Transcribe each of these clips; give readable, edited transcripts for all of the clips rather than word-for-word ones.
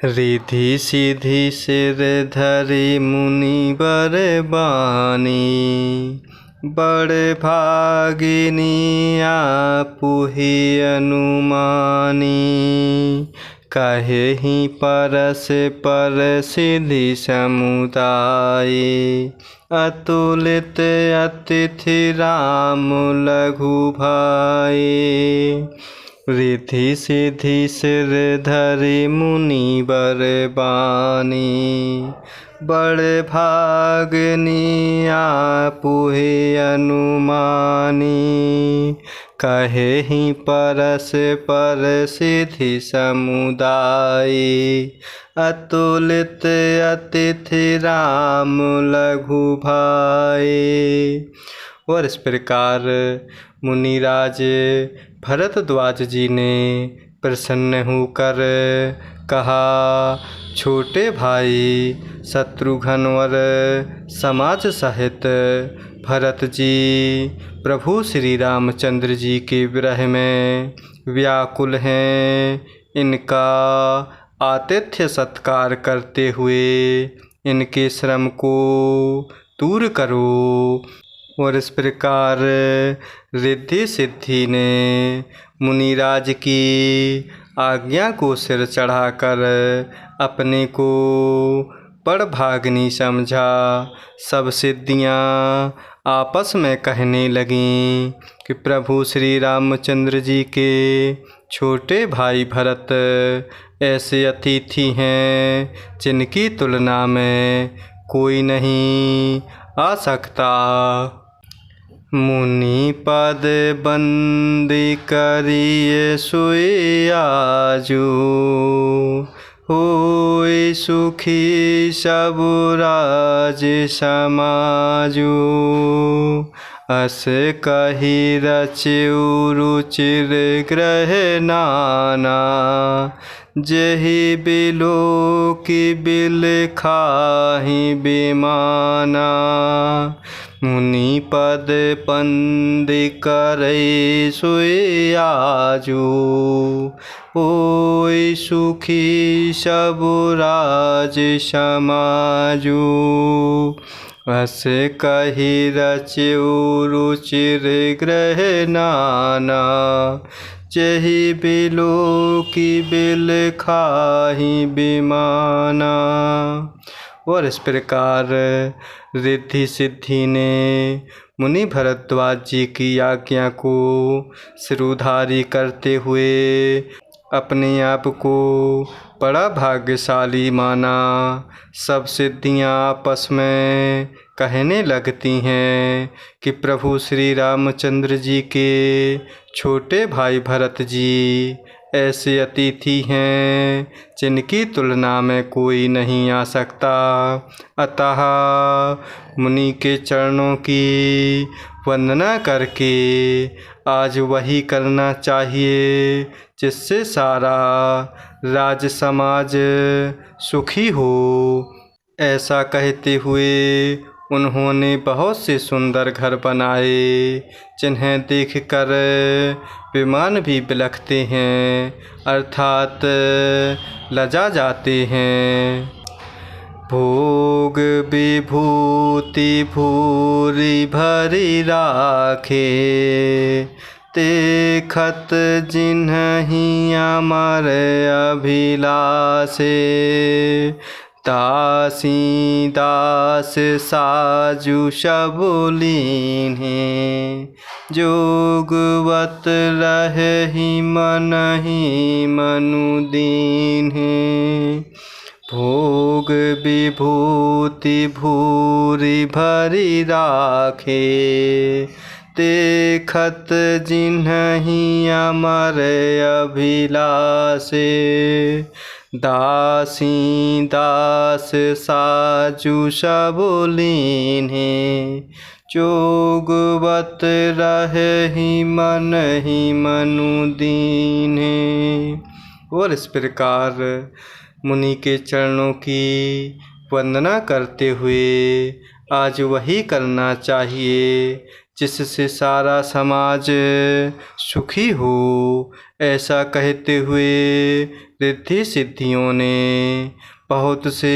रिधि सिधि सिर धरि मुनि बर बानी, बड़ भागिनी आपुहि अनुमानी। कहेहि परस पर सिद्धि समुदाय, अतुलित अतिथि राम लघु भाई। रिधि सिधि सिर धरि मुनि बर बानी, बड़ भागिनी आपुहि अनुमानी। कहेहि परस पर सिद्धि समुदाय, अतुलित अतिथि राम लघु भाई। और इस प्रकार मुनिराज भरद्वाज जी ने प्रसन्न होकर कहा, छोटे भाई शत्रुघ्न और समाज सहित भरत जी प्रभु श्री रामचंद्र जी के विरह में व्याकुल हैं। इनका आतिथ्य सत्कार करते हुए इनके श्रम को दूर करो। और इस प्रकार रिद्धि सिद्धि ने मुनिराज की आज्ञा को सिर चढ़ाकर अपने को बड़ भागिनी समझा। सब सिद्धियां आपस में कहने लगीं कि प्रभु श्री रामचंद्र जी के छोटे भाई भरत ऐसे अतिथि हैं जिनकी तुलना में कोई नहीं आ सकता। मुनि पद बंदी करिए सोई आजू, होई सुखी सब राज समाजू। अस कही रचयु रुचिर ग्रह नाना, जेहि बिलो की बिल खाहि बिमाना। मुनि पद बंदी करई सोई आजू, होई सुखी सब राज समाजू। अस कही रचयु रुचिर ग्रह नाना, जेहि बिलो की बिल खाहि बिमाना। और इस प्रकार रिद्धि सिद्धि ने मुनि भरद्वाज जी की आज्ञा को सिरोधारी करते हुए अपने आप को बड़ा भाग्यशाली माना। सब सिद्धियां आपस में कहने लगती हैं कि प्रभु श्री रामचंद्र जी के छोटे भाई भरत जी ऐसे अतिथि हैं जिनकी तुलना में कोई नहीं आ सकता। अतः मुनि के चरणों की वंदना करके आज वही करना चाहिए जिससे सारा राज समाज सुखी हो। ऐसा कहते हुए उन्होंने बहुत से सुंदर घर बनाए जिन्हें देखकर विमान भी बिलखते हैं अर्थात लजा जाते हैं। भोग विभूति भूरि भरि राखे, देखत जिन्हि अमर अभिलाषे। दासी दास साजु सब लीन्हे, जोगवत रहहि मनहि मनु दीन्हे। भोग विभूति भूरि भरि राखे, देखत जिन्हि अमर अभिलाषे। दासी दास साजु सब लीन्हे, जोगवत रहहि मनहि मनु दीन्हे। और इस प्रकार मुनि के चरणों की वंदना करते हुए आज वही करना चाहिए जिससे सारा समाज सुखी हो। ऐसा कहते हुए रिद्धि सिद्धियों ने बहुत से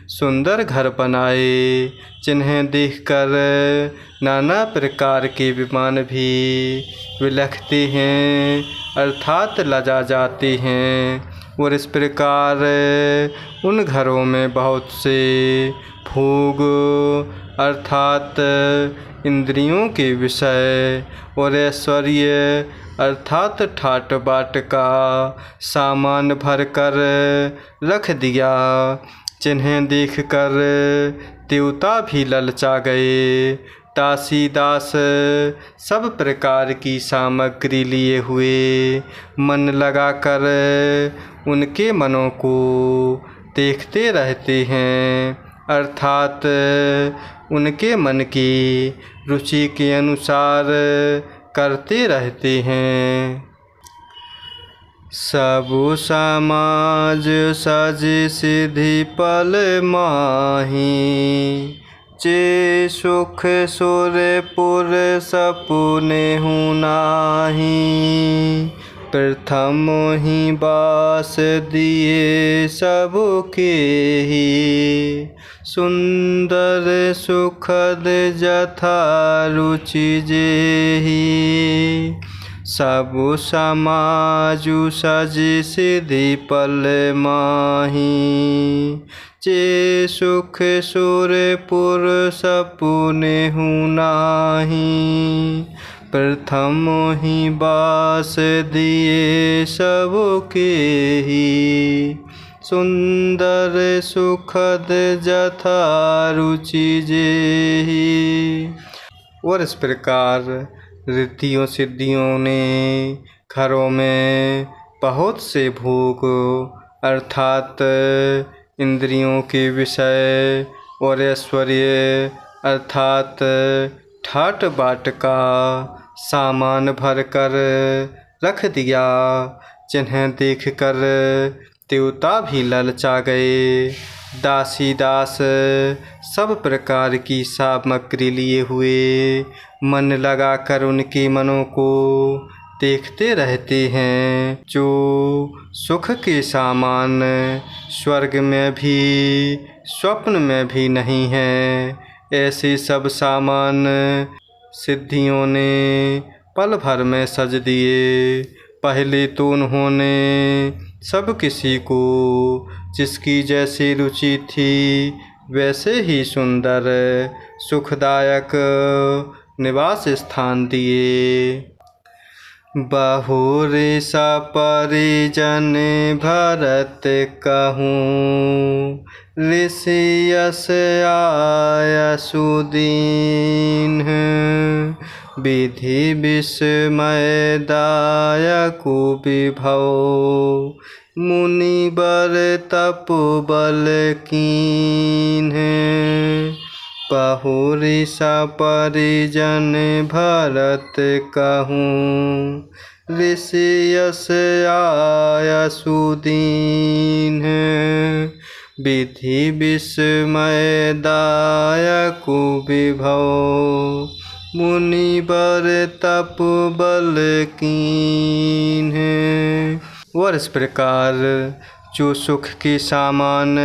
सुंदर घर बनाए, जिन्हें देखकर नाना प्रकार के विमान भी विलखते हैं अर्थात लजा जाते हैं। और इस प्रकार उन घरों में बहुत से भोग अर्थात इंद्रियों के विषय और ऐश्वर्य अर्थात ठाट बाट का सामान भर कर रख दिया, जिन्हें देखकर देवता भी ललचा गए। दासी दास सब प्रकार की सामग्री लिए हुए मन लगाकर उनके मनों को देखते रहते हैं अर्थात उनके मन की रुचि के अनुसार करते रहते हैं। सब समाज सज सिद्धि पल माही, जे सुख सुरपुर सपुने हूँ नाही। प्रथम ही बास दिए सबके ही, सुंदर सुखद जथा रुचि जेहि। सब समाजु सज सिद्धि पल माही, जे सुख सुरपुर सपुने हूँ नाही। प्रथम ही बास दिए सबके ही, सुंदर सुखद जथा रुचि जेहि। और इस प्रकार रिद्धियों सिद्धियों ने घरों में बहुत से भोग अर्थात इंद्रियों के विषय और ऐश्वर्य अर्थात ठाट बाट का सामान भर कर रख दिया, जिन्हें देखकर देवता भी ललचा गए। दासी दास सब प्रकार की सामग्री लिए हुए मन लगाकर उनके मनों को देखते रहते हैं। जो सुख के सामान स्वर्ग में भी स्वप्न में भी नहीं है, ऐसे सब सामान सिद्धियों ने पल भर में सज दिए। पहले तो उन्होंने सब किसी को जिसकी जैसी रुचि थी वैसे ही सुंदर सुखदायक निवास स्थान दिए। बहुर सा परिजन भरत कहूँ, ऋषि यस आया सुदीन। विधि विस्मय दायक विभव, मुनि बर तप बल कीन। बहुर सा परिजन भरत कहूँ, ऋषि यस आया सुदीन। विधि विस्मय दायक विभव, मुनि बर तप बल कीन। और इस प्रकार जो सुख के सामान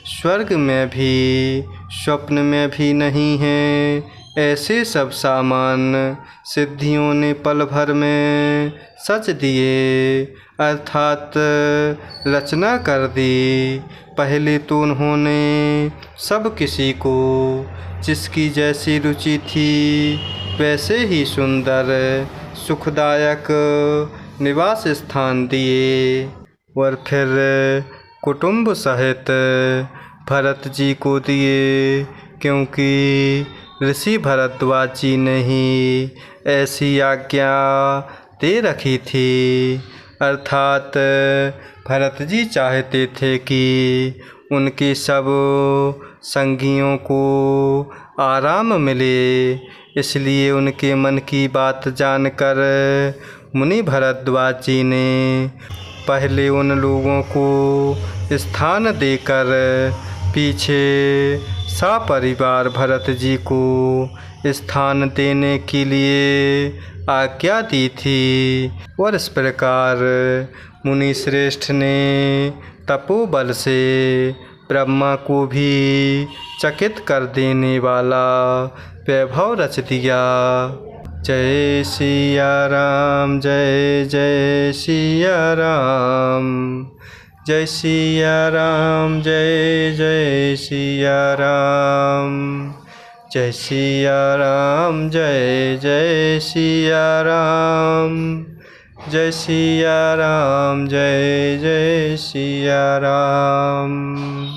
स्वर्ग में भी स्वप्न में भी नहीं है, ऐसे सब सामान सिद्धियों ने पल भर में सज दिए अर्थात रचना कर दी। पहले तो उन्होंने सब किसी को जिसकी जैसी रुचि थी वैसे ही सुंदर सुखदायक निवास स्थान दिए। और फिर कुटुंब सहित भरत जी को दिए, क्योंकि ऋषि भरद्वाज जी ने ही ऐसी आज्ञा दे रखी थी। अर्थात भरत जी चाहते थे कि उनके सब संगियों को आराम मिले, इसलिए उनके मन की बात जानकर मुनि भरद्वाज जी ने पहले उन लोगों को स्थान देकर पीछे सपरिवार भरत जी को स्थान देने के लिए आज्ञा दी थी। और इस प्रकार मुनि श्रेष्ठ ने तपोबल से ब्रह्मा को भी चकित कर देने वाला वैभव रच दिया। जय सिया राम, जय जय सिया राम, जय सिया राम, जय जय सिया राम, जय सिया राम, जय जय सिया राम, जय सिया राम, जय जय सिया राम।